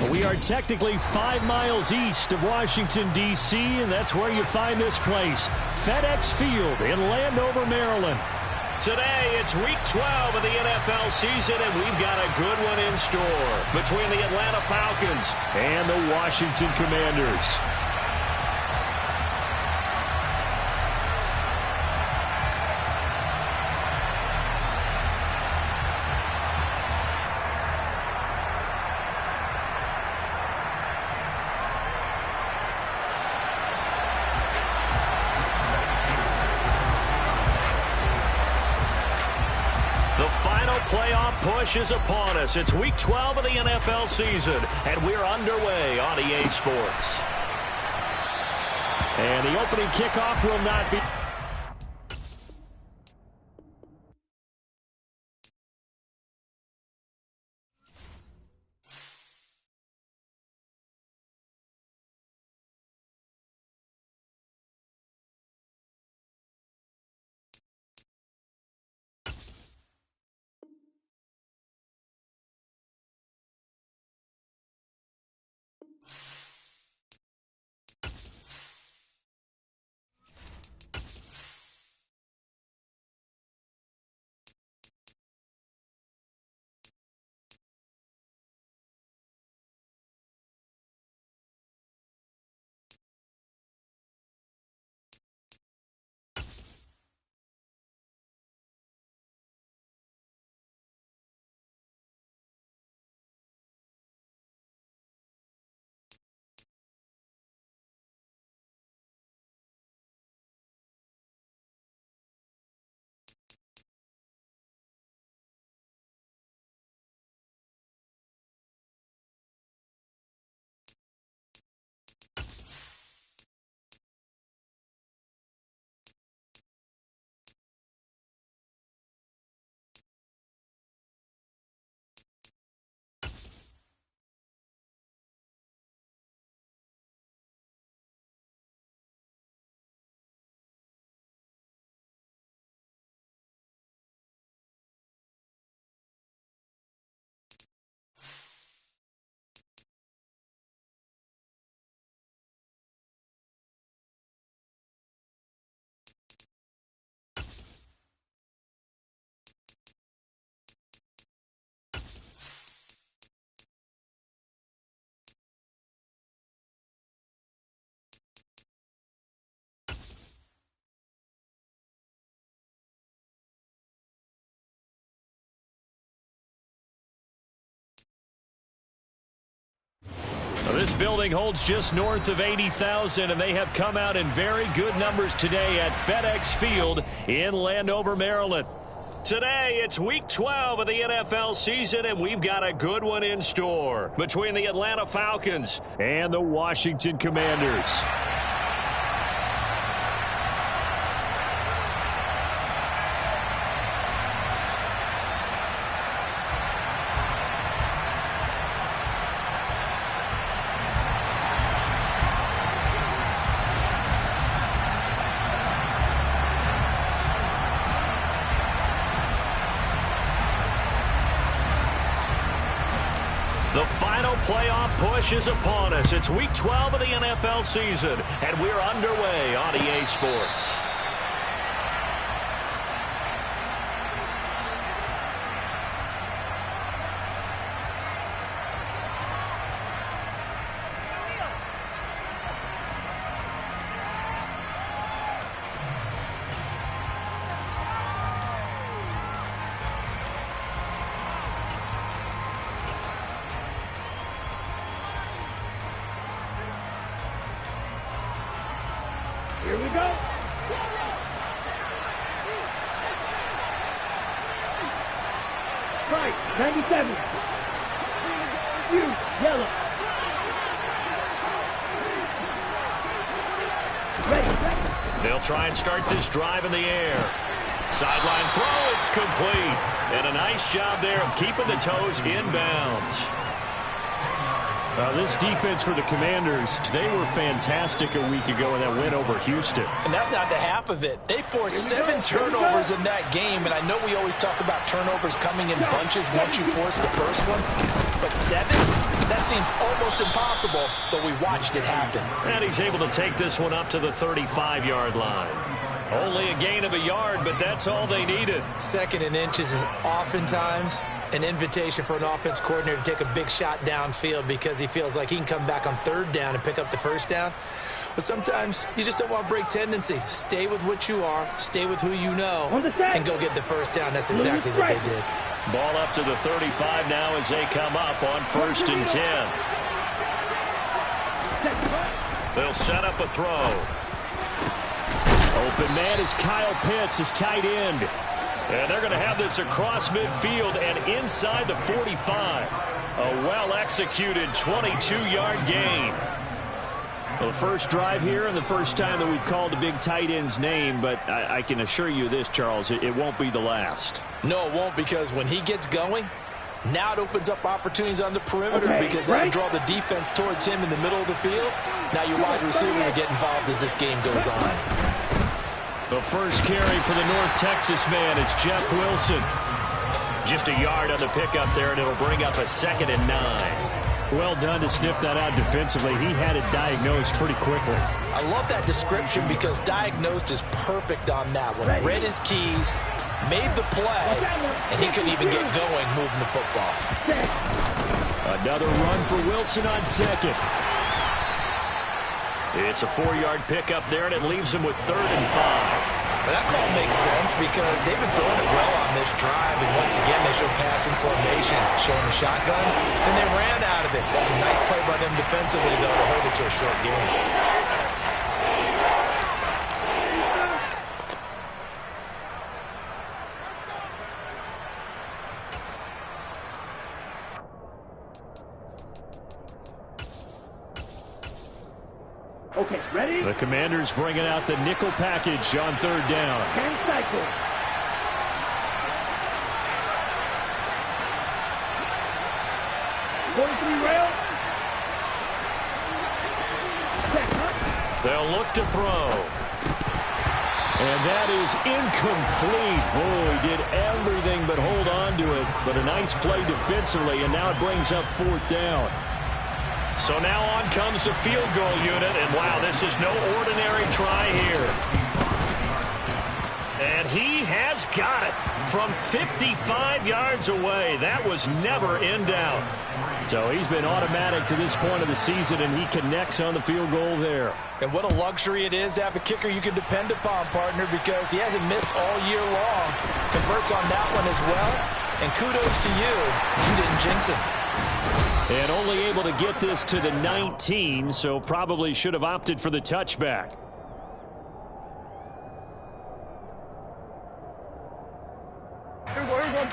We are technically 5 miles east of Washington, D.C., and that's where you find this place, FedEx Field in Landover, Maryland. Today, it's Week 12 of the NFL season, and we've got a good one in store between the Atlanta Falcons and the Washington Commanders. Playoff push is upon us. It's Week 12 of the NFL season, and we're underway on EA Sports. And the opening kickoff will not be... This building holds just north of 80,000, and they have come out in very good numbers today at FedEx Field in Landover, Maryland. Today, it's Week 12 of the NFL season, and we've got a good one in store between the Atlanta Falcons and the Washington Commanders. The final playoff push is upon us. It's Week 12 of the NFL season, and we're underway on EA Sports. Here we go. Right, 97. You, yellow. Ready. They'll try and start this drive in the air. Sideline throw, it's complete. And a nice job there of keeping the toes inbounds. This defense for the Commanders, they were fantastic a week ago in that win over Houston. And that's not the half of it. They forced 7 turnovers in that game, and I know we always talk about turnovers coming in bunches once you force the first one, but 7? That seems almost impossible, but we watched it happen. And he's able to take this one up to the 35-yard line. Only a gain of a yard, but that's all they needed. 2nd and inches is oftentimes an invitation for an offense coordinator to take a big shot downfield because he feels like he can come back on 3rd down and pick up the 1st down. But sometimes you just don't want to break tendency. Stay with what you are, stay with who you know, and go get the 1st down. That's exactly what they did. Ball up to the 35 now as they come up on 1st and 10. They'll set up a throw. Open man is Kyle Pitts, his tight end. And they're going to have this across midfield and inside the 45. A well-executed 22-yard gain. Well, the first drive here and the first time that we've called the big tight end's name, but I can assure you this, Charles, it won't be the last. No, it won't, because when he gets going, now it opens up opportunities on the perimeter because that'll draw the defense towards him in the middle of the field. Now your wide receivers will get involved as this game goes on. The first carry for the North Texas man, it's Jeff Wilson. Just a yard on the pickup there, and it'll bring up a 2nd and 9. Well done to sniff that out defensively. He had it diagnosed pretty quickly. I love that description because diagnosed is perfect on that one. Read his keys, made the play, and he couldn't even get going moving the football. Another run for Wilson on 2nd. It's a 4-yard pickup there, and it leaves him with 3rd and 5. But that call makes sense because they've been throwing it well on this drive, and once again they showed passing formation, showing a shotgun, and they ran out of it. That's a nice play by them defensively, though, to hold it to a short game. Okay, ready? The Commanders bringing out the nickel package on 3rd down. 10 cycles. Rail. They'll look to throw. And that is incomplete. Oh, he did everything but hold on to it. But a nice play defensively, and now it brings up 4th down. So now on comes the field goal unit, and wow, this is no ordinary try here. And he has got it from 55 yards away. That was never in doubt. So he's been automatic to this point of the season, and he connects on the field goal there. And what a luxury it is to have a kicker you can depend upon, partner, because he hasn't missed all year long. Converts on that one as well. And kudos to you. You didn't jinx him. And only able to get this to the 19, so probably should have opted for the touchback. Here we go, here we go.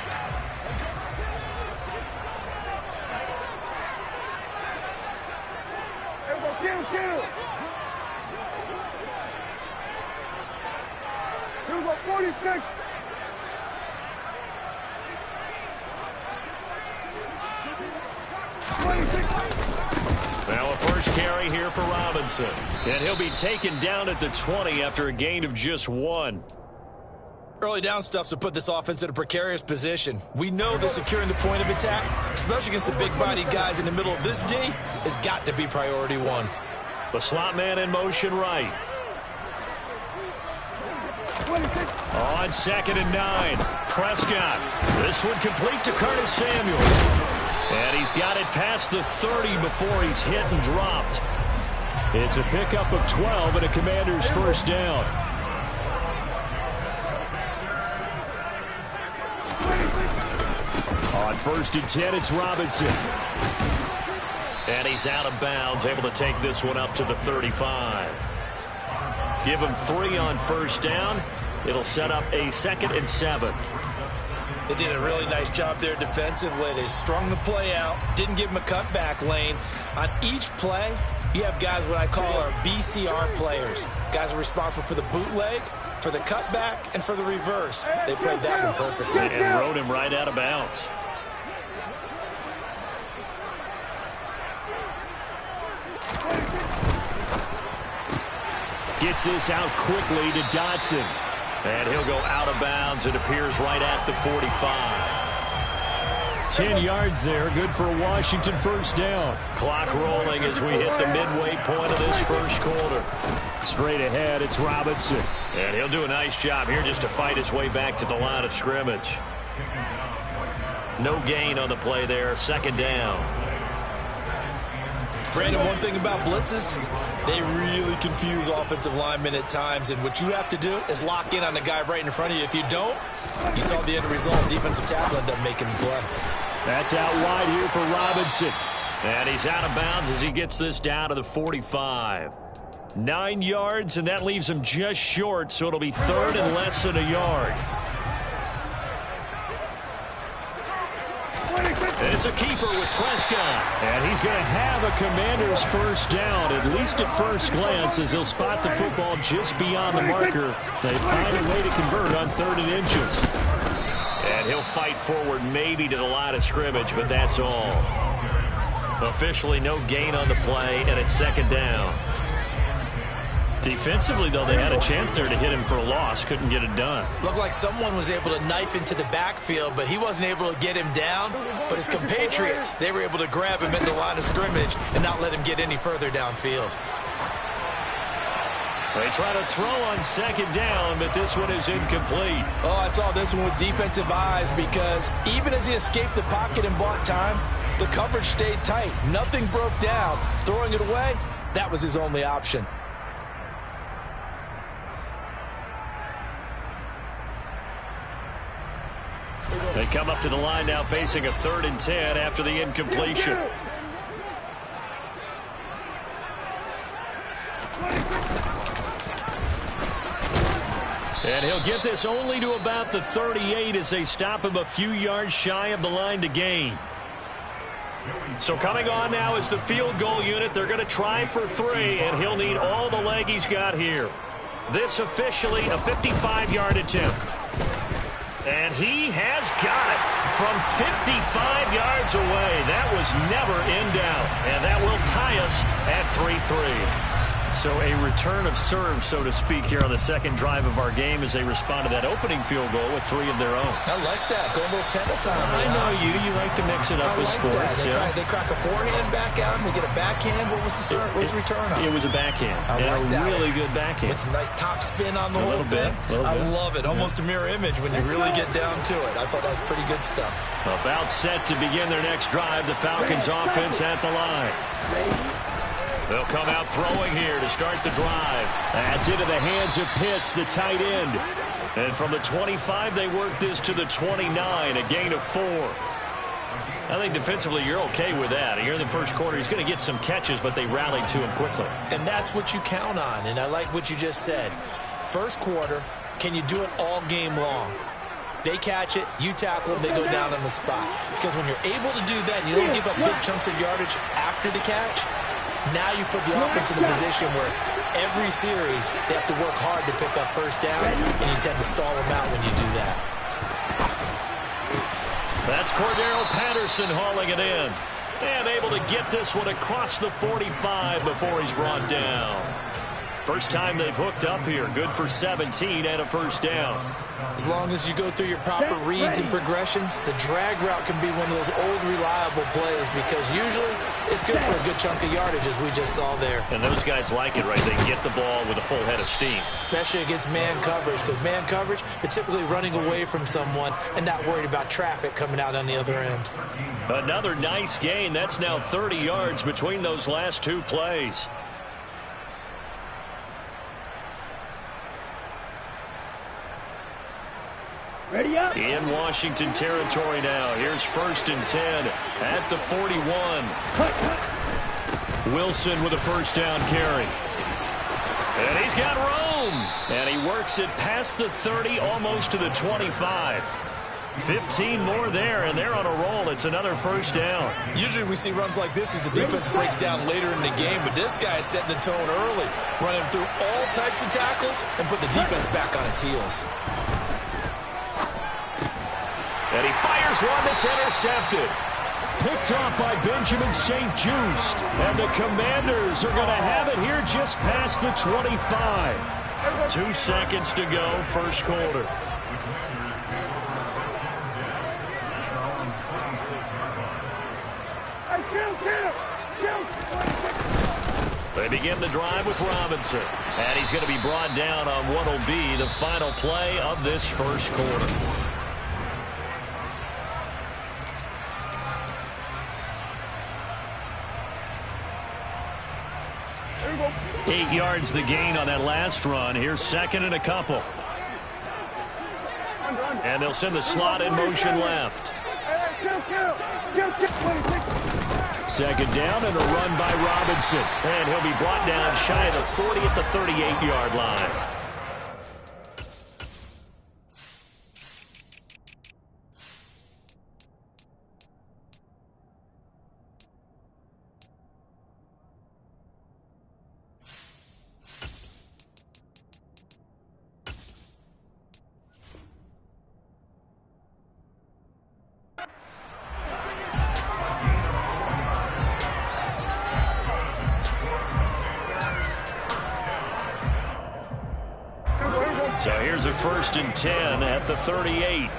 Here we go, kill. Here we go, 46. Now a first carry here for Robinson. And he'll be taken down at the 20 after a gain of just 1. Early down stuff's to put this offense in a precarious position. We know that securing the point of attack, especially against the big-bodied guys in the middle of this D, has got to be priority 1. The slot man in motion right. On 2nd and 9. Prescott. This one complete to Curtis Samuel. And he's got it past the 30 before he's hit and dropped. It's a pickup of 12 and a Commander's first down. On 1st and 10, it's Robinson. And he's out of bounds, able to take this one up to the 35. Give him 3 on 1st down. It'll set up a 2nd and 7. They did a really nice job there defensively. They strung the play out, didn't give him a cutback lane. On each play, you have guys what I call our BCR players. Guys are responsible for the bootleg, for the cutback, and for the reverse. They played that one perfectly. And rode him right out of bounds. Gets this out quickly to Dotson. And he'll go out of bounds. It appears right at the 45. 10 yards there. Good for a Washington first down. Clock rolling as we hit the midway point of this first quarter. Straight ahead, it's Robinson. And he'll do a nice job here just to fight his way back to the line of scrimmage. No gain on the play there. Second down. Brandon, one thing about blitzes, they really confuse offensive linemen at times, and what you have to do is lock in on the guy right in front of you. If you don't, you saw the end result. Defensive tackle ended up making the play. That's out wide here for Robinson. And he's out of bounds as he gets this down to the 45. 9 yards, and that leaves him just short, so it'll be third and less than a yard. And it's a keeper with Prescott. And he's going to have a Commander's first down, at least at first glance, as he'll spot the football just beyond the marker. They find a way to convert on 3rd and inches. And he'll fight forward maybe to the line of scrimmage, but that's all. Officially no gain on the play, and it's second down. Defensively, though, they had a chance there to hit him for a loss. Couldn't get it done. Looked like someone was able to knife into the backfield, but he wasn't able to get him down. But his compatriots, they were able to grab him at the line of scrimmage and not let him get any further downfield. They try to throw on second down, but this one is incomplete. Oh, I saw this one with defensive eyes because even as he escaped the pocket and bought time, the coverage stayed tight. Nothing broke down. Throwing it away, that was his only option. They come up to the line now facing a 3rd and 10 after the incompletion. And he'll get this only to about the 38 as they stop him a few yards shy of the line to gain. So coming on now is the field goal unit. They're going to try for 3, and he'll need all the leg he's got here. This officially a 55-yard attempt. And he has got it from 55 yards away. That was never in doubt. And that will tie us at 3-3. So a return of serve, so to speak, here on the second drive of our game as they respond to that opening field goal with 3 of their own. I like that. Go a little tennis on me. I know you. You like to mix it up with sports. They crack a forehand back out, and they get a backhand. What was the return on? It was a backhand. I like that. Really good backhand. With some nice top spin on the whole thing. I love it. Almost a mirror image when you really get down to it. I thought that was pretty good stuff. About set to begin their next drive. The Falcons offense at the line. They'll come out throwing here to start the drive. That's into the hands of Pitts, the tight end. And from the 25, they work this to the 29, a gain of 4. I think defensively you're okay with that. Here in the first quarter, he's going to get some catches, but they rallied to him quickly. And that's what you count on, and I like what you just said. First quarter, can you do it all game long? They catch it, you tackle them, they go down on the spot. Because when you're able to do that and you don't give up big chunks of yardage after the catch, now you put the offense in a position where every series they have to work hard to pick up first downs, and you tend to stall them out when you do that. That's Cordero Patterson hauling it in. And able to get this one across the 45 before he's brought down. First time they've hooked up here. Good for 17 and a first down. As long as you go through your proper reads and progressions, the drag route can be one of those old reliable plays because usually it's good for a good chunk of yardage as we just saw there. And those guys like it, right? They get the ball with a full head of steam. Especially against man coverage because man coverage, you're typically running away from someone and not worried about traffic coming out on the other end. Another nice gain. That's now 30 yards between those last 2 plays. Ready up. In Washington territory now. Here's 1st and 10 at the 41. Wilson with a first down carry. And he's got room. And he works it past the 30, almost to the 25. 15 more there, and they're on a roll. It's another first down. Usually we see runs like this as the defense breaks down later in the game, but this guy is setting the tone early, running through all types of tackles and put the defense back on its heels. And he fires one that's intercepted. Picked off by Benjamin St-Juste. And the Commanders are going to have it here just past the 25. 2 seconds to go, first quarter. They begin the drive with Robinson. And he's going to be brought down on what will be the final play of this first quarter. There you go. 8 yards the gain on that last run. Here's second and a couple. And they'll send the slot in motion left. Second down and a run by Robinson. And he'll be brought down shy of the 40 at the 38-yard line. So here's a 1st and 10 at the 38.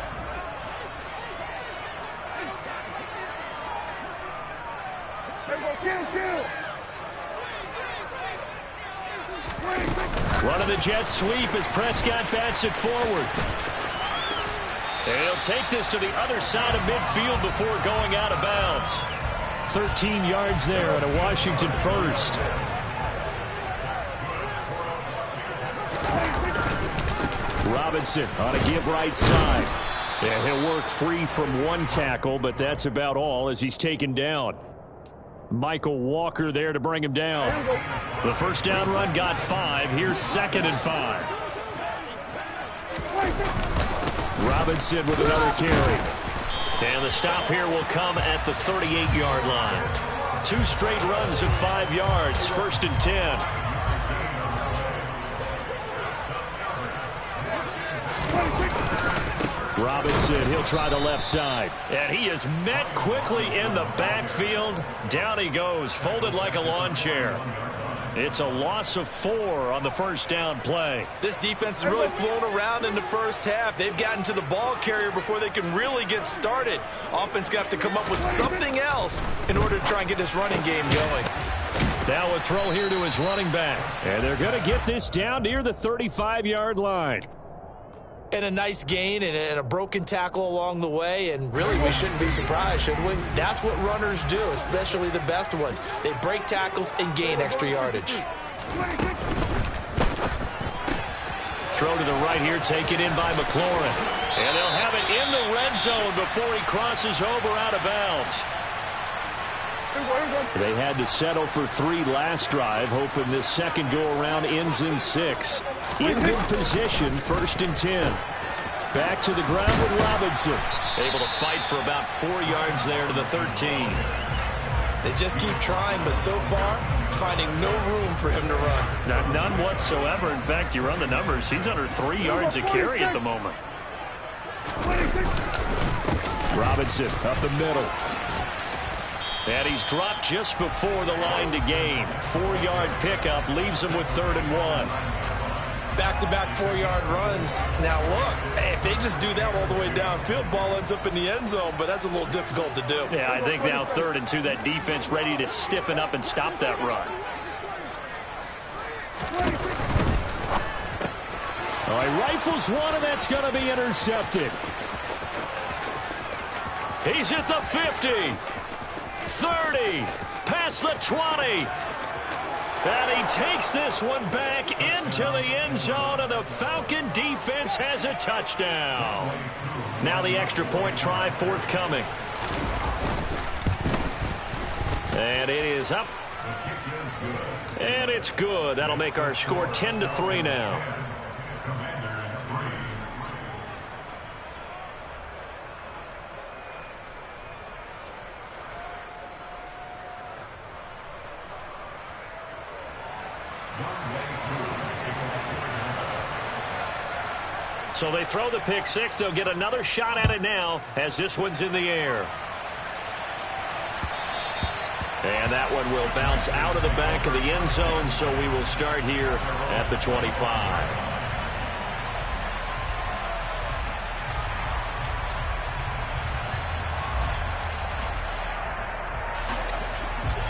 Running the jet sweep as Prescott bats it forward. And he'll take this to the other side of midfield before going out of bounds. 13 yards there at a Washington first. Robinson on a give right side. Yeah, he'll work free from one tackle, but that's about all as he's taken down. Michael Walker there to bring him down. The first down run got 5. Here's 2nd and 5. Robinson with another carry. And the stop here will come at the 38-yard line. 2 straight runs of 5 yards. 1st and 10. Robinson, he'll try the left side. And he is met quickly in the backfield. Down he goes, folded like a lawn chair. It's a loss of 4 on the first down play. This defense has really flown around in the first half. They've gotten to the ball carrier before they can really get started. Offense got to come up with something else in order to try and get this running game going. Now a throw here to his running back. And they're going to get this down near the 35-yard line. And a nice gain and a broken tackle along the way, and really we shouldn't be surprised, should we? That's what runners do, especially the best ones. They break tackles and gain extra yardage. Throw to the right here, taken in by McLaurin. And they'll have it in the red zone before he crosses over out of bounds. They had to settle for 3 last drive, hoping this second go-around ends in 6. In good position, 1st and 10. Back to the ground with Robinson. Able to fight for about 4 yards there to the 13. They just keep trying, but so far, finding no room for him to run. None whatsoever. In fact, you run the numbers. He's under 3 yards a carry at the moment. Robinson up the middle. And he's dropped just before the line to gain. 4-yard pickup leaves him with 3rd and 1. Back-to-back 4-yard runs. Now look, if they just do that all the way downfield, ball ends up in the end zone, but that's a little difficult to do. Yeah, I think now 3rd and 2, that defense ready to stiffen up and stop that run. All right, rifles one, and that's going to be intercepted. He's at the 50. 30, past the 20. And he takes this one back into the end zone, and the Falcon defense has a touchdown. Now the extra point try forthcoming. And it is up. And it's good. That'll make our score 10-3 now. So they throw the pick 6. They'll get another shot at it now as this one's in the air. And that one will bounce out of the back of the end zone, so we will start here at the 25.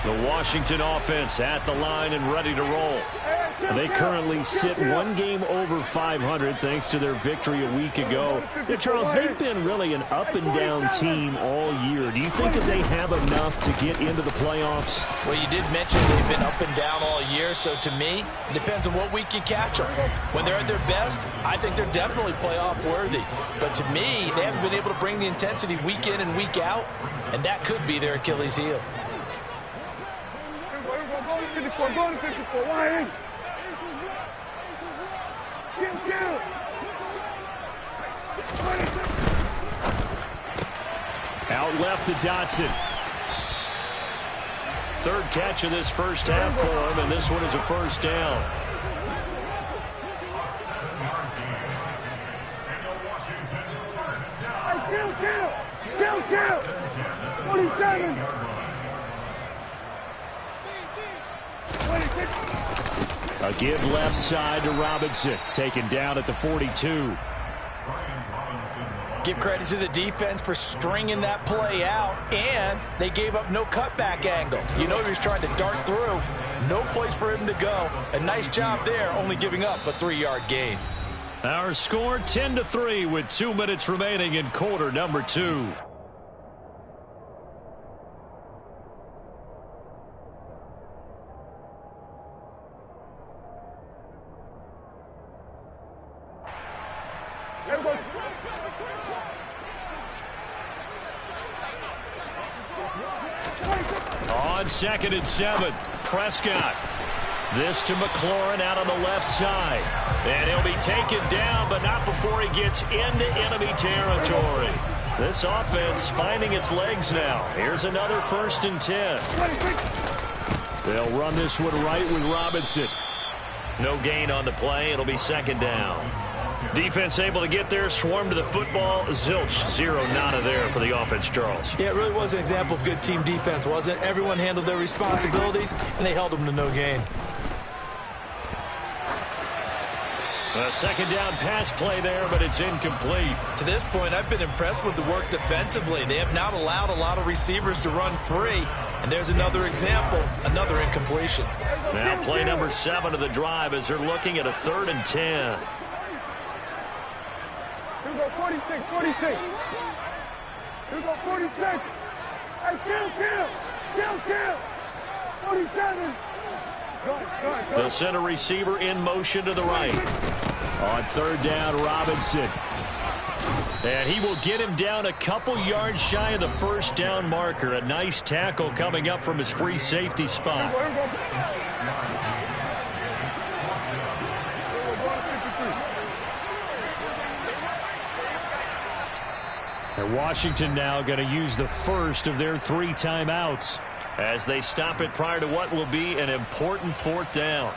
The Washington offense at the line and ready to roll. They currently sit one game over 500 thanks to their victory a week ago. Yeah, Charles, they've been really an up-and-down team all year. Do you think that they have enough to get into the playoffs? Well, you did mention they've been up and down all year, so to me, it depends on what week you catch them. When they're at their best, I think they're definitely playoff worthy. But to me, they haven't been able to bring the intensity week in and week out, and that could be their Achilles heel. Go to 54. Why in? Kill. Out left to Dotson. Third catch of this first half for him, and this one is a first down. Kill. 47. 26. A give left side to Robinson. Taken down at the 42. Give credit to the defense for stringing that play out, and they gave up no cutback angle. You know he was trying to dart through. No place for him to go. A nice job there, only giving up a 3-yard gain. Our score 10-3 with 2 minutes remaining in quarter number 2. On 2nd and 7, Prescott. This to McLaurin out on the left side. And he'll be taken down, but not before he gets into enemy territory. This offense finding its legs now. Here's another 1st and 10. They'll run this one right with Robinson. No gain on the play. It'll be 2nd down. Defense able to get there, swarm to the football. Zilch, 0 nada there for the offense, Charles. Yeah, it really was an example of good team defense, wasn't it? Everyone handled their responsibilities, and they held them to no gain. A 2nd down pass play there, but it's incomplete. To this point, I've been impressed with the work defensively. They have not allowed a lot of receivers to run free. And there's another example, another incompletion. Now play number 7 of the drive as they're looking at a 3rd and 10. Here we go, 46. Here we go, 46. Hey, kill. 47. Go. They'll send a receiver in motion to the right. On 3rd down, Robinson. And he will get him down a couple yards shy of the 1st down marker. A nice tackle coming up from his free safety spot. And Washington now going to use the first of their 3 timeouts as they stop it prior to what will be an important 4th down.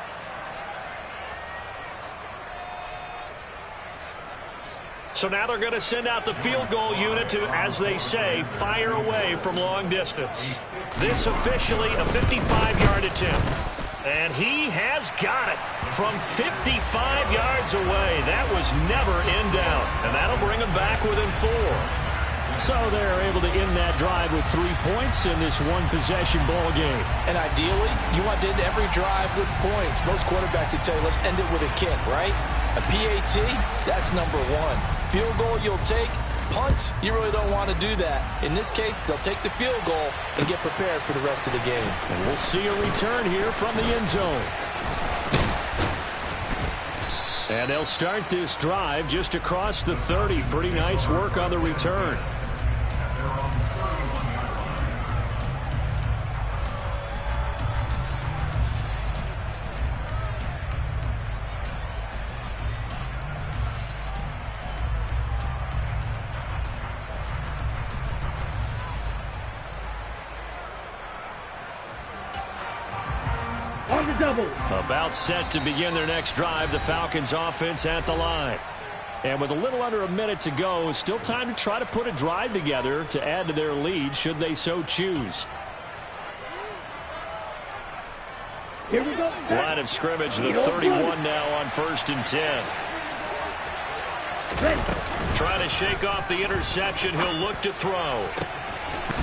So now they're going to send out the field goal unit to, as they say, fire away from long distance. This officially a 55-yard attempt. And he has got it from 55 yards away. That was never in doubt. And that'll bring them back within 4. So they're able to end that drive with 3 points in this one-possession ball game. And ideally, you want to end every drive with points. Most quarterbacks would tell you, let's end it with a kick, right? A PAT, that's number 1. Field goal you'll take. Punts, you really don't want to do that. In this case, they'll take the field goal and get prepared for the rest of the game. And we'll see a return here from the end zone. And they'll start this drive just across the 30. Pretty nice work on the return. About set to begin their next drive, the Falcons offense at the line. And with a little under a minute to go, still time to try to put a drive together to add to their lead should they so choose. Here we go. Line of scrimmage, the 31 now on 1st and 10. Trying to shake off the interception, he'll look to throw.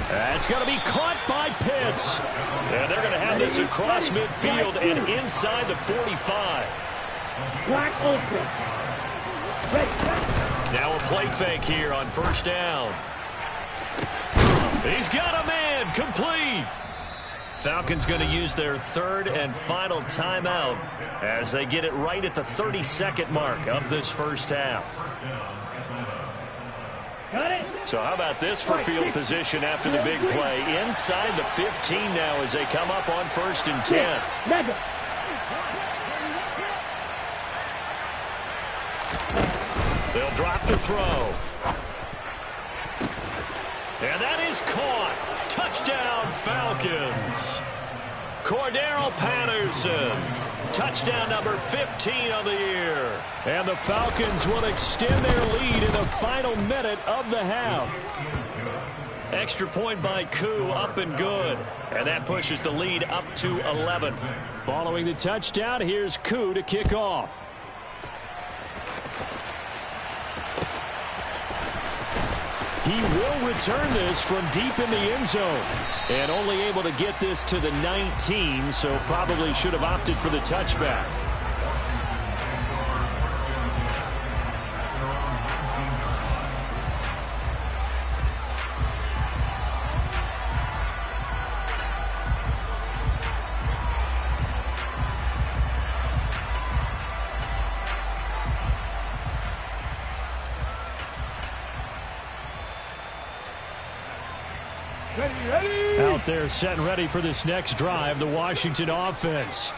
That's going to be caught by Pitts. And they're going to have this across midfield and inside the 45. Black ultra. Now a play fake here on first down. He's got a man, complete. Falcons going to use their third and final timeout as they get it right at the 30-second mark of this first half. So how about this for field position after the big play? Inside the 15 now as they come up on 1st and 10. They'll drop the throw. And that is caught. Touchdown, Falcons. Cordero Patterson. Touchdown number 15 on the year. And the Falcons will extend their lead in the final minute of the half. Extra point by Koo, up and good. And that pushes the lead up to 11. Following the touchdown, here's Koo to kick off. He will return this from deep in the end zone. And only able to get this to the 19, so probably should have opted for the touchback. Out there set and ready for this next drive, the Washington offense.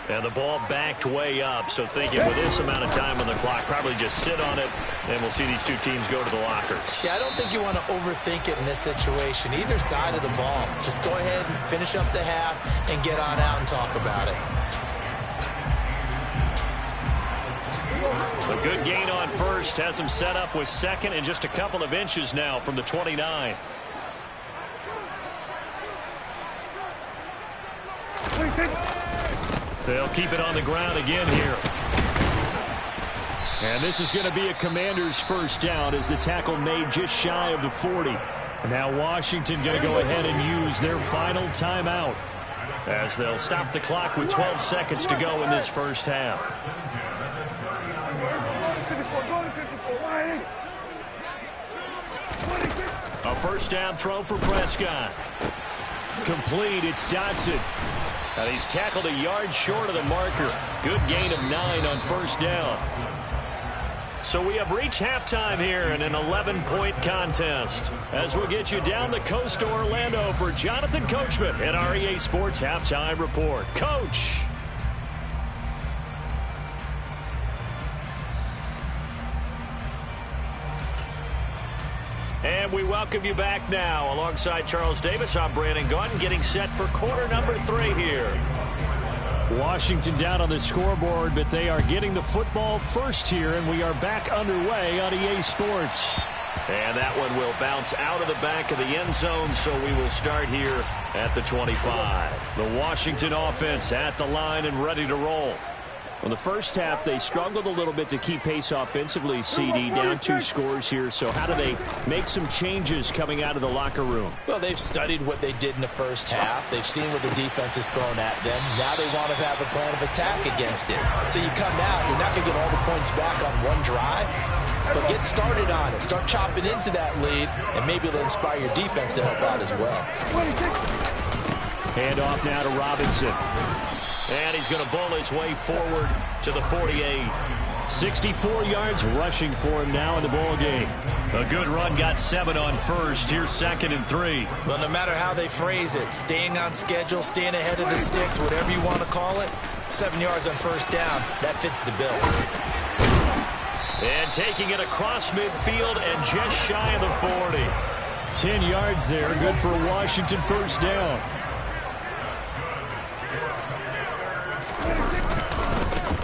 And the ball backed way up, so thinking with this amount of time on the clock, probably just sit on it, and we'll see these two teams go to the lockers. Yeah, I don't think you want to overthink it in this situation. Either side of the ball. Just go ahead and finish up the half and get on out and talk about it. A good gain on first has them set up with second and just a couple of inches now from the 29. They'll keep it on the ground again here. And this is going to be a Commanders first down as the tackle made just shy of the 40. And now Washington going to go ahead and use their final timeout as they'll stop the clock with 12 seconds to go in this first half. A first down throw for Prescott. Complete. It's Dotson. And he's tackled a yard short of the marker. Good gain of 9 on first down. So we have reached halftime here in an 11-point contest. As we'll get you down the coast to Orlando for Jonathan Coachman at our EA Sports Halftime Report. Coach. And we welcome you back now. Alongside Charles Davis, I'm Brandon Gaudin, getting set for quarter number 3 here. Washington down on the scoreboard, but they are getting the football first here, and we are back underway on EA Sports. And that one will bounce out of the back of the end zone, so we will start here at the 25. The Washington offense at the line and ready to roll. Well, the first half, they struggled a little bit to keep pace offensively, CD, down 2 scores here. So how do they make some changes coming out of the locker room? Well, they've studied what they did in the first half. They've seen what the defense has thrown at them. Now they want to have a plan of attack against it. So you come out, you're not going to get all the points back on one drive, but get started on it. Start chopping into that lead, and maybe it'll inspire your defense to help out as well. Hand off now to Robinson. And he's going to bull his way forward to the 48. 64 yards rushing for him now in the ball game. A good run, got 7 on first. Here's 2nd and 3. Well, no matter how they phrase it, staying on schedule, staying ahead of the sticks, whatever you want to call it, 7 yards on first down, that fits the bill. And taking it across midfield and just shy of the 40. 10 yards there, good for a Washington first down.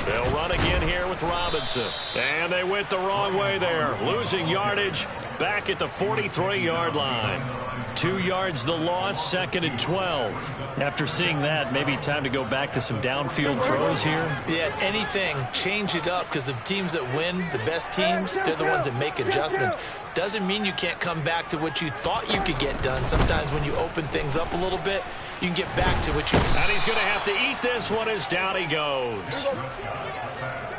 They'll run again here with Robinson. And they went the wrong way there, losing yardage back at the 43-yard line. 2 yards the loss, 2nd and 12. After seeing that, maybe time to go back to some downfield throws here. Yeah, anything, change it up, because the teams that win, the best teams, they're the ones that make adjustments. Doesn't mean you can't come back to what you thought you could get done. Sometimes when you open things up a little bit, you can get back to what you... And he's going to have to eat this one as down he goes.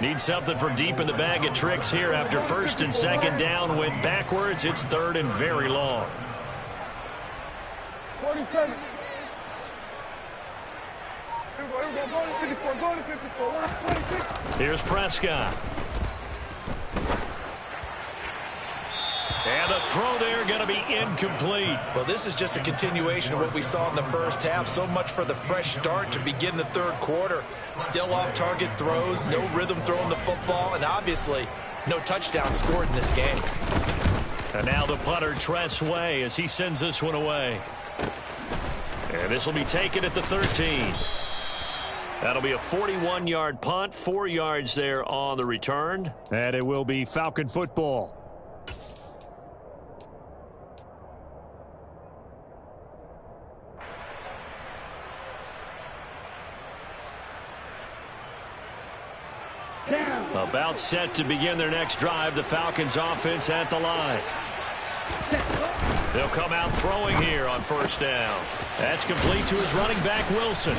Needs something from deep in the bag of tricks here after 1st and 2nd down. Went backwards. It's 3rd and very long. 47. Here's Prescott. And the throw there going to be incomplete. Well, this is just a continuation of what we saw in the first half. So much for the fresh start to begin the 3rd quarter. Still off-target throws, no rhythm throwing the football, and obviously no touchdown scored in this game. And now the punter, Tress Way, as he sends this one away. And this will be taken at the 13. That'll be a 41-yard punt, 4 yards there on the return. And it will be Falcon football. About set to begin their next drive. The Falcons offense at the line. They'll come out throwing here on 1st down. That's complete to his running back, Wilson.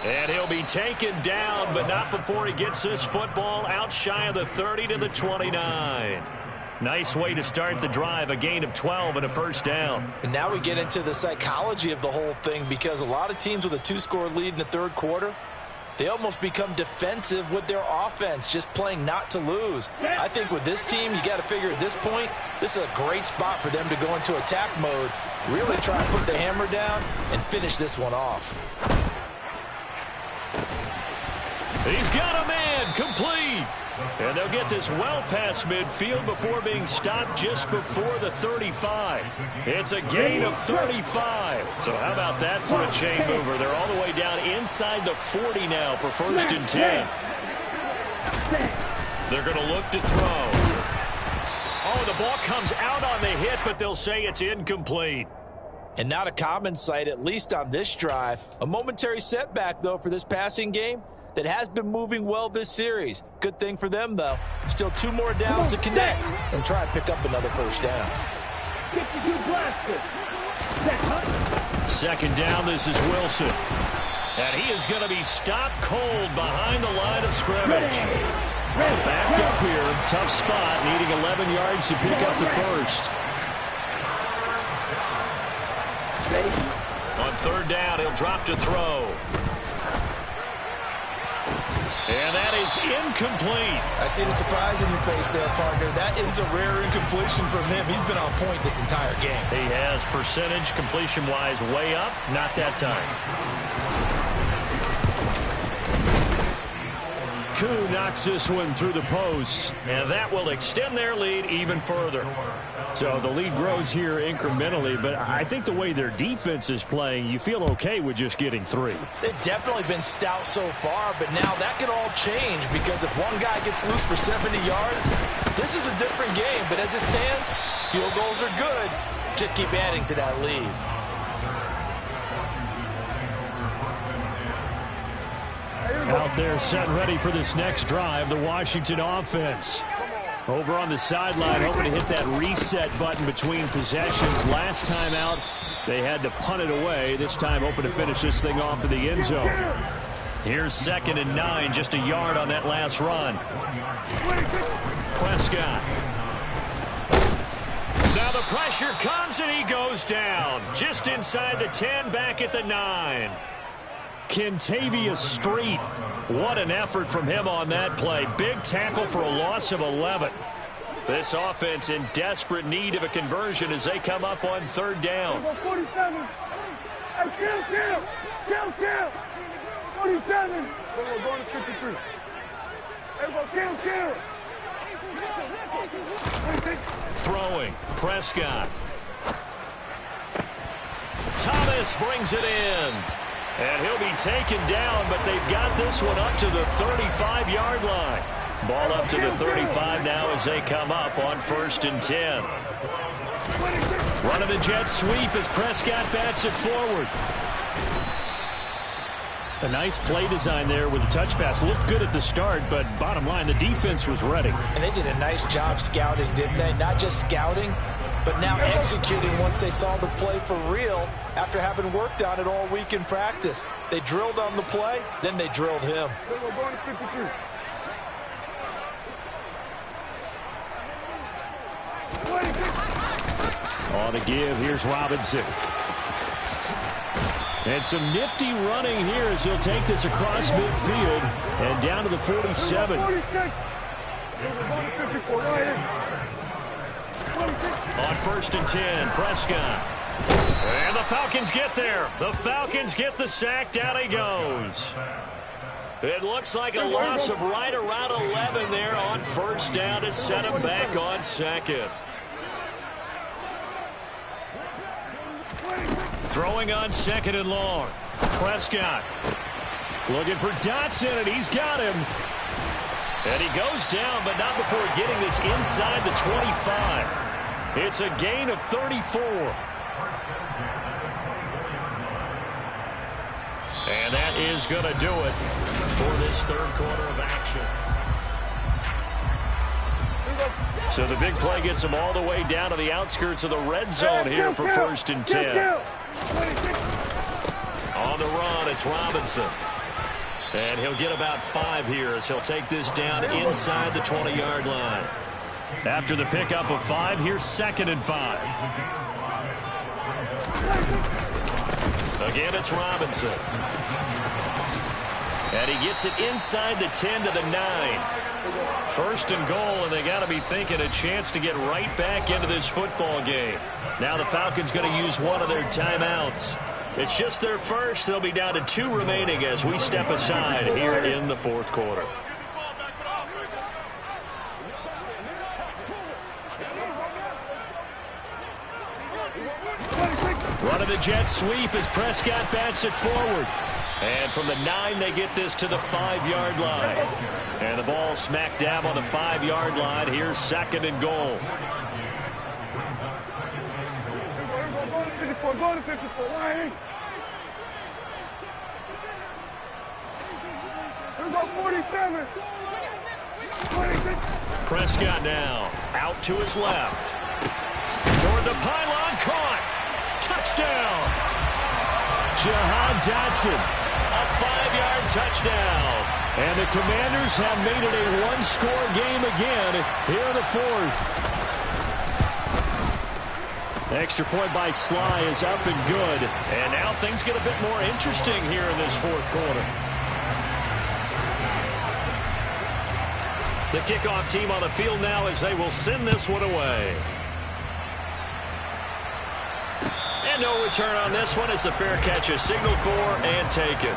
And he'll be taken down, but not before he gets this football out shy of the 30 to the 29. Nice way to start the drive, a gain of 12 and a 1st down. And now we get into the psychology of the whole thing, because a lot of teams with a 2-score lead in the 3rd quarter, they almost become defensive with their offense, just playing not to lose. I think with this team, you got to figure at this point, this is a great spot for them to go into attack mode, really try and put the hammer down and finish this one off. He's got a man, complete. And they'll get this well past midfield before being stopped just before the 35. It's a gain of 35. So how about that for a chain mover? They're all the way down inside the 40 now for 1st and 10. They're going to look to throw. Oh, the ball comes out on the hit, but they'll say it's incomplete. And not a common sight, at least on this drive. A momentary setback, though, for this passing game that has been moving well this series. Good thing for them, though. Still 2 more downs to connect and try and pick up another 1st down. 2nd down, this is Wilson. And he is going to be stopped cold behind the line of scrimmage. Backed up here, tough spot, needing 11 yards to pick up the 1st. On 3rd down, he'll drop to throw. And that is incomplete. I see the surprise in your face there, partner. That is a rare incompletion from him. He's been on point this entire game. He has percentage completion-wise way up. Not that time. Koo knocks this one through the post. And that will extend their lead even further. So the lead grows here incrementally, but I think the way their defense is playing, you feel okay with just getting 3. They've definitely been stout so far, but now that could all change, because if one guy gets loose for 70 yards, this is a different game. But as it stands, field goals are good. Just keep adding to that lead. Out there set ready for this next drive, the Washington offense. Over on the sideline, hoping to hit that reset button between possessions. Last time out, they had to punt it away. This time, hoping to finish this thing off in the end zone. Here's 2nd and 9, just a yard on that last run. Prescott. Now the pressure comes, and he goes down. Just inside the 10, back at the 9. Kentavious Street. What an effort from him on that play. Big tackle for a loss of 11. This offense in desperate need of a conversion as they come up on 3rd down. 47. Kill. 47. Going to 53. Kill. Throwing. Prescott. Thomas brings it in. And he'll be taken down, but they've got this one up to the 35-yard line. Ball up to the 35 now as they come up on 1st and 10. Running the jet sweep as Prescott bats it forward. A nice play design there with the touch pass. Looked good at the start, but bottom line, the defense was ready. And they did a nice job scouting, didn't they? Not just scouting, but now executing once they saw the play for real after having worked on it all week in practice. They drilled on the play, then they drilled him. On the give, here's Robinson. And some nifty running here as he'll take this across midfield and down to the 47. On 1st and 10, Prescott. And the Falcons get there. The Falcons get the sack. Down he goes. It looks like a loss of right around 11 there on 1st down to set him back on 2nd. Throwing on 2nd and long. Prescott looking for Dotson, and he's got him. And he goes down, but not before getting this inside the 25. It's a gain of 34. And that is going to do it for this 3rd quarter of action. So the big play gets him all the way down to the outskirts of the red zone here for 1st and 10. On the run, it's Robinson. And he'll get about 5 here as he'll take this down inside the 20-yard line. After the pickup of 5, here's 2nd and 5. Again, it's Robinson. And he gets it inside the 10 to the 9. 1st and goal, and they got to be thinking a chance to get right back into this football game. Now the Falcons going to use one of their timeouts. It's just their first. They'll be down to 2 remaining as we step aside here in the 4th quarter. Running the jet sweep as Prescott bats it forward. And from the 9, they get this to the 5-yard line. And the ball smack dab on the 5-yard line. Here's 2nd and goal. Go to 54, line. Let's go 47. 26. Prescott now out to his left. Toward the pylon, caught. Touchdown. Jahan Dotson. A 5-yard touchdown. And the Commanders have made it a 1-score game again here in the 4th. Extra point by Sly is up and good. And now things get a bit more interesting here in this 4th quarter. The kickoff team on the field now as they will send this one away. And no return on this one as the fair catch is signaled for and taken.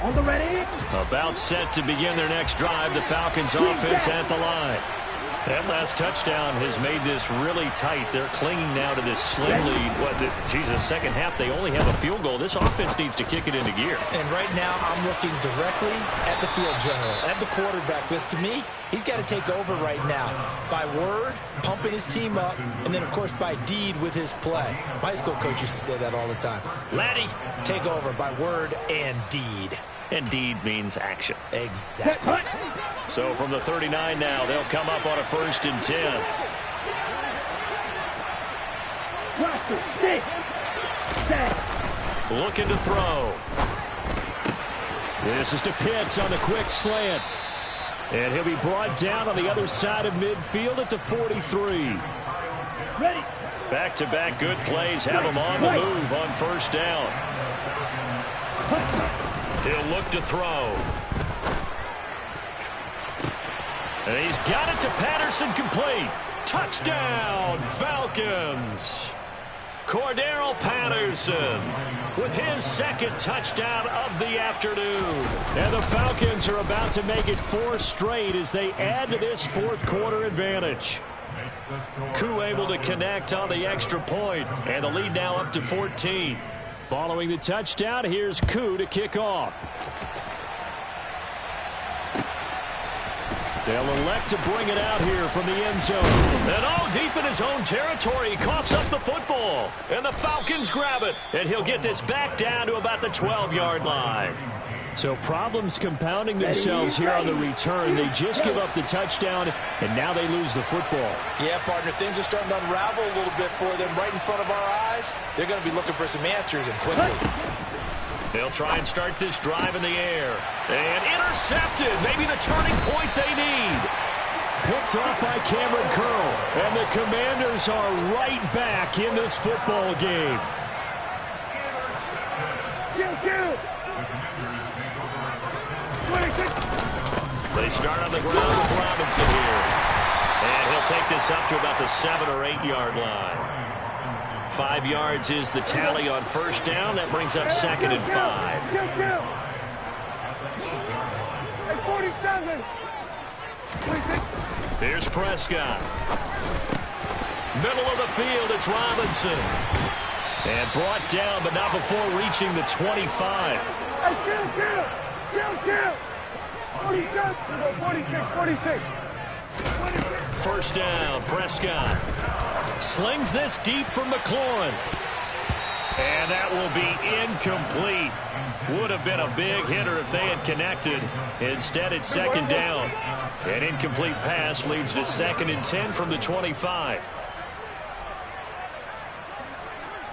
On the ready. About set to begin their next drive. The Falcons offense at the line. That last touchdown has made this really tight. They're clinging now to this slim lead. Jesus, second half, they only have a field goal. This offense needs to kick it into gear. And right now, I'm looking directly at the field general, at the quarterback, because to me, he's got to take over right now. By word, pumping his team up, and then, of course, by deed with his play. My high school coach used to say that all the time. Laddie, take over by word and deed. And deed means action. Exactly. So from the 39 now, they'll come up on a 1st and 10. Looking to throw. This is to Pitts on the quick slant. And he'll be brought down on the other side of midfield at the 43. Ready. Back-to-back good plays have him on the move on 1st down. He'll look to throw. And he's got it to Patterson, complete. Touchdown, Falcons. Cordarrelle Patterson with his 2nd touchdown of the afternoon. And the Falcons are about to make it 4 straight as they add to this 4th quarter advantage. Koo able to connect on the extra point, and the lead now up to 14. Following the touchdown, here's Koo to kick off. They'll elect to bring it out here from the end zone. And all deep in his own territory, he coughs up the football. And the Falcons grab it. And he'll get this back down to about the 12-yard line. So problems compounding themselves here on the return. They just give up the touchdown, and now they lose the football. Yeah, partner, things are starting to unravel a little bit for them right in front of our eyes. They're going to be looking for some answers, and quickly. They'll try and start this drive in the air. And intercepted. Maybe the turning point they need. Picked off by Cameron Curl. And the Commanders are right back in this football game. They start on the ground with Robinson here. And he'll take this up to about the 7- or 8-yard line. 5 yards is the tally on first down. That brings up 2nd and 5. 47. Here's Prescott. Middle of the field, it's Robinson. And brought down, but not before reaching the 25. Kill. 46. First down, Prescott. Slings this deep from McLaurin. And that will be incomplete. Would have been a big hitter if they had connected. Instead, it's 2nd down. An incomplete pass leads to 2nd and 10 from the 25.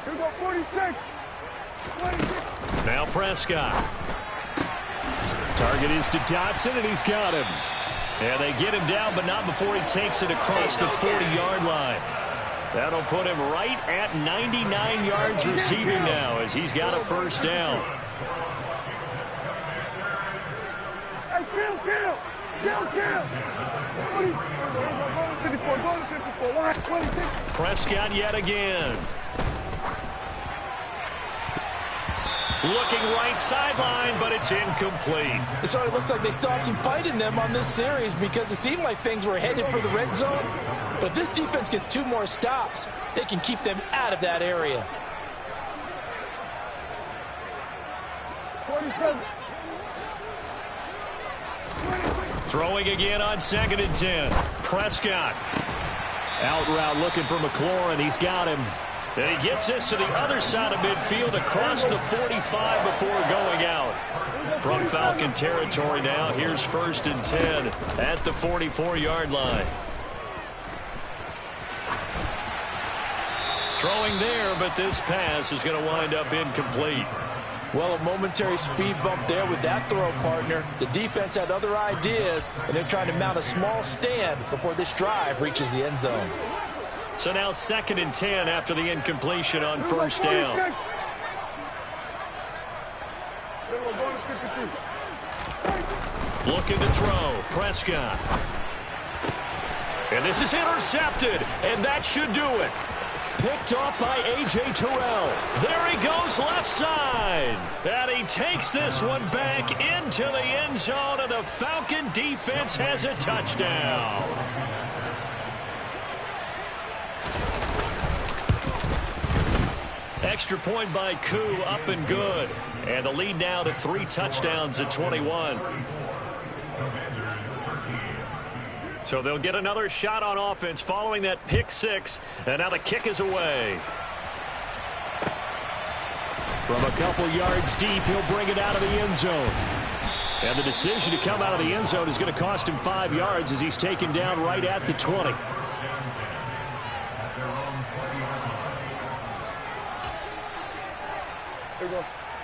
Here we go, 46. Now Prescott. Target is to Dotson, and he's got him. And they get him down, but not before he takes it across the 40-yard line. That'll put him right at 99 yards receiving now as he's got a first down. Prescott yet again. Looking right sideline, but it's incomplete. It sort of looks like they still have some fight in them on this series because it seemed like things were headed for the red zone. But if this defense gets 2 more stops, they can keep them out of that area. 47. Throwing again on 2nd and 10. Prescott. Out route looking for McLaurin. He's got him. And he gets this to the other side of midfield across the 45 before going out. From Falcon territory now, here's 1st and 10 at the 44-yard line. Throwing there, but this pass is going to wind up incomplete. Well, a momentary speed bump there with that throw, partner. The defense had other ideas, and they're trying to mount a small stand before this drive reaches the end zone. So now 2nd and 10 after the incompletion on first down. Looking to throw. Prescott. And this is intercepted, and that should do it. Picked off by A.J. Terrell. There he goes left side. And he takes this one back into the end zone, and the Falcon defense has a touchdown. Extra point by Koo, up and good. And the lead now to 3 touchdowns at 21. So they'll get another shot on offense following that pick 6. And now the kick is away. From a couple yards deep, he'll bring it out of the end zone. And the decision to come out of the end zone is going to cost him 5 yards as he's taken down right at the 20.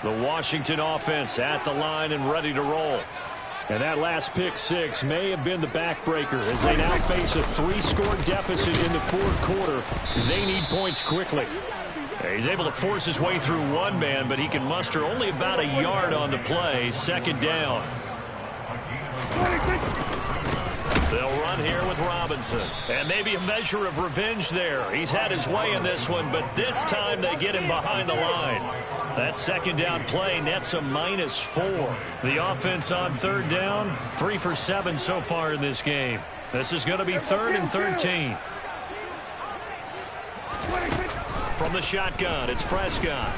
The Washington offense at the line and ready to roll. And that last pick 6 may have been the backbreaker as they now face a 3-score deficit in the 4th quarter. They need points quickly. He's able to force his way through one man, but he can muster only about a yard on the play. 2nd down. They'll run here with Robinson. And maybe a measure of revenge there. He's had his way in this one, but this time they get him behind the line. That 2nd down play nets a -4. The offense on 3rd down, 3 for 7 so far in this game. This is going to be 3rd and 13. from the shotgun. It's Prescott.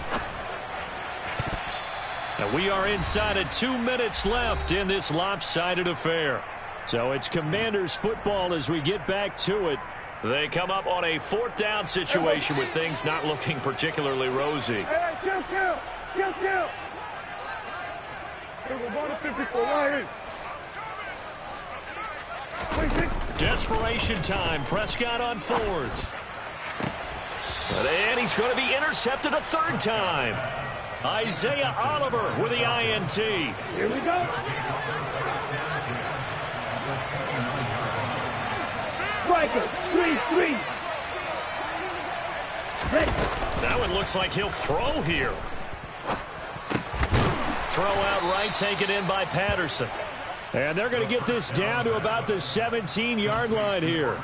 And we are inside of 2 minutes left in this lopsided affair. So it's Commanders football as we get back to it. They come up on a 4th down situation with things not looking particularly rosy. Hey, kill. Hey, we're going to 54, line in. Desperation time. Prescott on 4th. And he's going to be intercepted a 3rd time. Isaiah Oliver with the INT. Here we go. Striker, 3-3. That one looks like he'll throw here. Throw out right, taken in by Patterson. And they're going to get this down to about the 17-yard line here.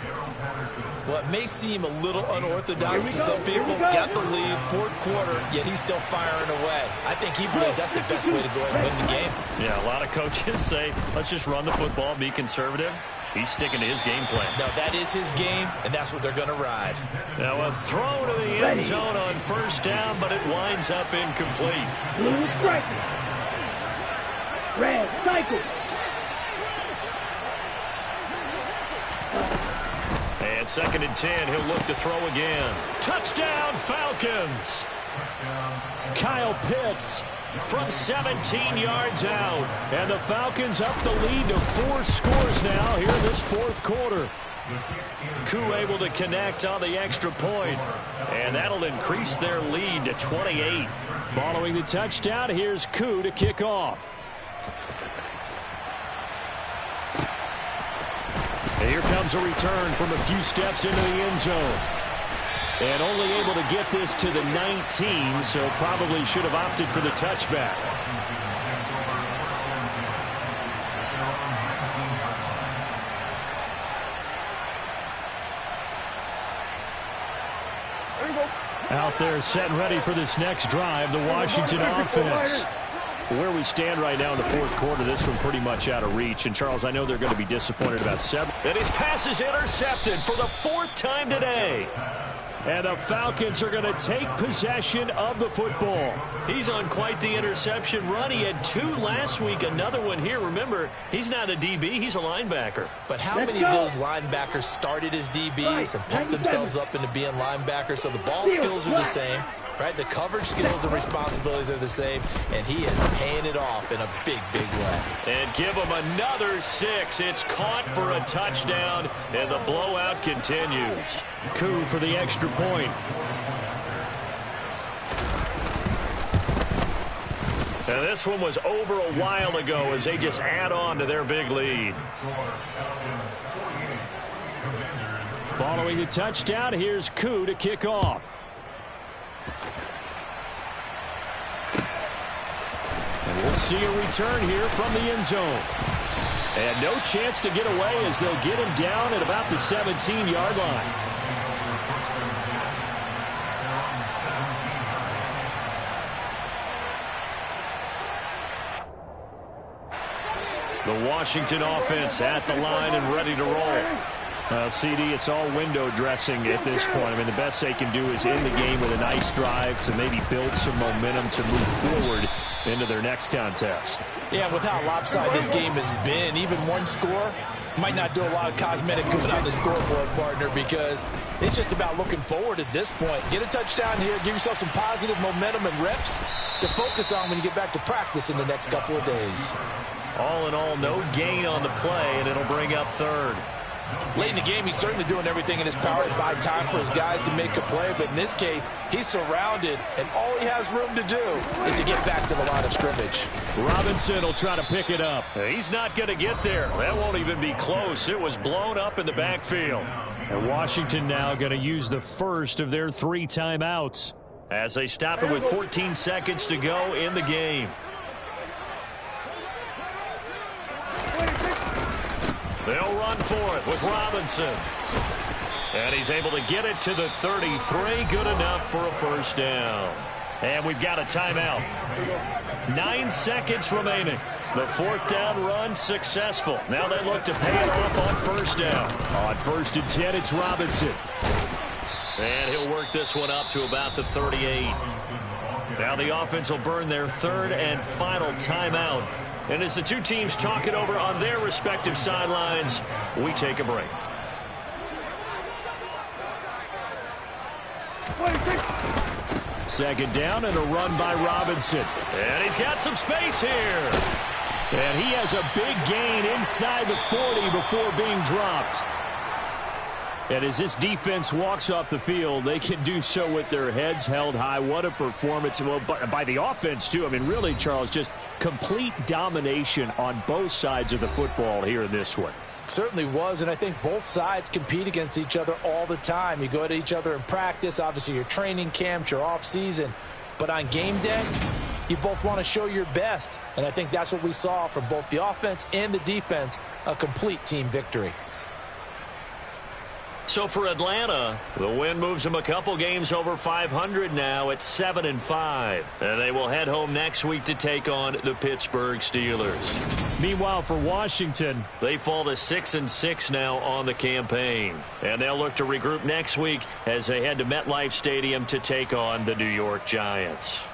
Well, it may seem a little unorthodox to some people. Got the lead, 4th quarter, yet he's still firing away. I think he believes that's the best way to go and win the game. Yeah, a lot of coaches say, let's just run the football, be conservative. He's sticking to his game plan. No, that is his game, and that's what they're going to ride. Now a throw to the end zone on 1st down, but it winds up incomplete. Blue striker. Red cycle. And 2nd and 10, he'll look to throw again. Touchdown, Falcons! Kyle Pitts from 17 yards out. And the Falcons up the lead to 4 scores now here in this 4th quarter. Koo able to connect on the extra point, and that'll increase their lead to 28. Following the touchdown, here's Koo to kick off. And here comes a return from a few steps into the end zone. And only able to get this to the 19, so probably should have opted for the touchback. Out there set and ready for this next drive, the Washington offense. Where we stand right now in the 4th quarter, this one pretty much out of reach. And, Charles, I know they're going to be disappointed about 7. And his pass is intercepted for the 4th time today. And the Falcons are going to take possession of the football. He's on quite the interception run. He had 2 last week, another one here. Remember, he's not a DB, he's a linebacker. But how many of those linebackers started as DBs and pumped themselves up into being linebackers? So the ball skills are the same, right? The coverage skills and responsibilities are the same, and he is paying it off in a big, big way. And give him another 6. It's caught for a touchdown, and the blowout continues. Koo for the extra point. Now this one was over a while ago as they just add on to their big lead. Following the touchdown, here's Koo to kick off. And we'll see a return here from the end zone. And no chance to get away as they'll get him down at about the 17-yard line. The Washington offense at the line and ready to roll. CD, it's all window dressing at this point. I mean, the best they can do is end the game with a nice drive to maybe build some momentum to move forward into their next contest. Yeah, with how lopsided this game has been, even one score might not do a lot of cosmetic good on the scoreboard, partner, because it's just about looking forward at this point. Get a touchdown here, give yourself some positive momentum and reps to focus on when you get back to practice in the next couple of days. All in all, no gain on the play, and it'll bring up 3rd. Late in the game, he's certainly doing everything in his power to buy time for his guys to make a play, but in this case, he's surrounded, and all he has room to do is to get back to the line of scrimmage. Robinson will try to pick it up. He's not going to get there. That won't even be close. It was blown up in the backfield. And Washington now going to use the first of their 3 timeouts as they stop it with 14 seconds to go in the game. They'll run for it with Robinson. And he's able to get it to the 33. Good enough for a 1st down. And we've got a timeout. 9 seconds remaining. The 4th down run successful. Now they look to pay it off on 1st down. On 1st and 10, it's Robinson. And he'll work this one up to about the 38. Now the offense will burn their third and final timeout. And as the two teams talk it over on their respective sidelines, we take a break. Second down and a run by Robinson. And he's got some space here. And he has a big gain inside the 40 before being dropped. And as this defense walks off the field, they can do so with their heads held high. What a performance. Well, by the offense, too. I mean, really, Charles, just complete domination on both sides of the football here in this one. Certainly was, and I think both sides compete against each other all the time. You go at each other in practice, obviously your training camps, your off-season. But on game day, you both want to show your best. And I think that's what we saw from both the offense and the defense, a complete team victory. So for Atlanta, the win moves them a couple games over 500 now at 7-5. And they will head home next week to take on the Pittsburgh Steelers. Meanwhile, for Washington, they fall to 6-6 now on the campaign. And they'll look to regroup next week as they head to MetLife Stadium to take on the New York Giants.